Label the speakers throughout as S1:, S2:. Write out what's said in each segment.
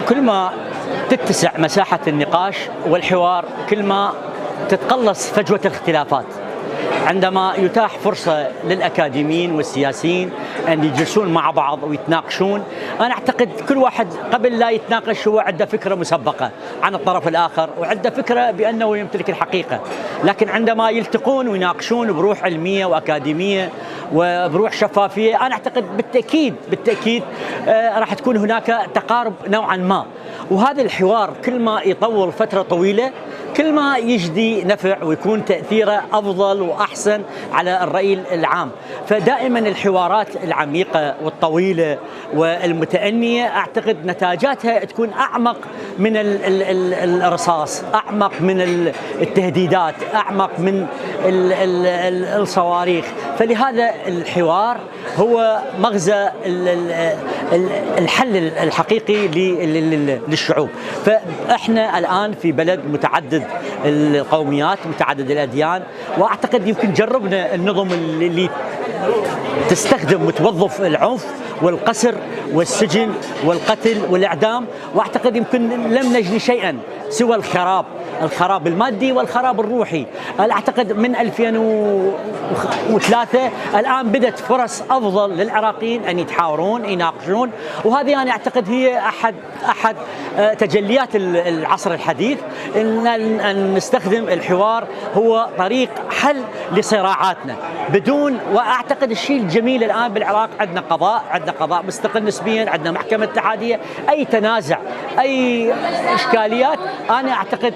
S1: كل ما تتسع مساحة النقاش والحوار كل ما تتقلص فجوة الاختلافات. عندما يتاح فرصة للأكاديميين والسياسيين أن يجلسون مع بعض ويتناقشون، أنا أعتقد كل واحد قبل لا يتناقش هو عنده فكرة مسبقة عن الطرف الآخر وعنده فكرة بأنه يمتلك الحقيقة، لكن عندما يلتقون ويناقشون بروح علمية وأكاديمية وبروح شفافية، أنا أعتقد بالتأكيد راح تكون هناك تقارب نوعا ما. وهذا الحوار كل ما يطول فترة طويلة كل ما يجدي نفع ويكون تأثيره أفضل وأحسن على الرأي العام. فدائما الحوارات العميقة والطويلة والمتأنية أعتقد نتاجاتها تكون أعمق من الرصاص، أعمق من التهديدات، أعمق من الصواريخ. فلهذا الحوار هو مغزى الحل الحقيقي للشعوب. فإحنا الآن في بلد متعدد القوميات، متعدد الأديان، وأعتقد يمكن جربنا النظم اللي تستخدم وتوظف العنف والقسر والسجن والقتل والإعدام، وأعتقد يمكن لم نجد شيئا سوى الخراب المادي والخراب الروحي. أعتقد من 2003 الآن بدت فرص أفضل للعراقيين أن يتحاورون يناقشون، وهذه أنا أعتقد هي أحد تجليات العصر الحديث، أن نستخدم الحوار هو طريق حل لصراعاتنا بدون. وأعتقد الشيء الجميل الآن بالعراق عندنا قضاء مستقل نسبيا، عندنا محكمة اتحادية. أي تنازع أي إشكاليات أنا أعتقد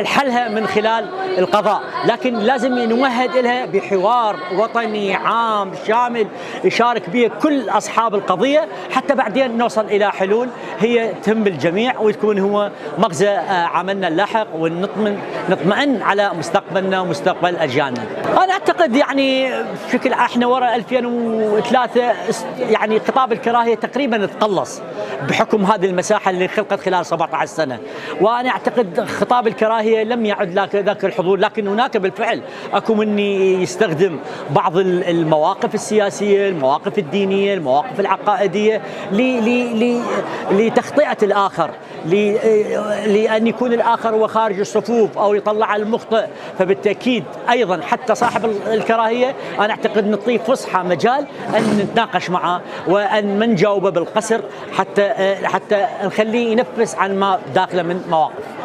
S1: حلها من خلال القضاء، لكن لازم نمهد لها بحوار وطني عام شامل يشارك به كل أصحاب القضية، حتى بعدين نوصل إلى حلول هي تهم الجميع وتكون هو مغزى عملنا اللاحق، ونطمئن على مستقبلنا ومستقبل أجيالنا. أنا أعتقد يعني بشكل احنا وراء 2003 يعني خطاب الكراهية تقريبا تقلص بحكم هذه المساحة اللي خلقت خلال 17 سنة، وأنا أعتقد خطاب الكراهية لم يعد ذاك الحضور، لكن هناك بالفعل أكو من يستخدم بعض المواقف السياسية، المواقف الدينية، المواقف العقائدية لتخطئة الآخر، لأن يكون الآخر هو خارج الصفوف أو يطلع المخطئ. فبالتأكيد أيضا حتى صاحب الكراهية أنا أعتقد نعطيه فسحة مجال أن نتناقش معه وأن ما نجاوبه بالقسر حتى نخليه ينفس عن ما داخله من مواقف.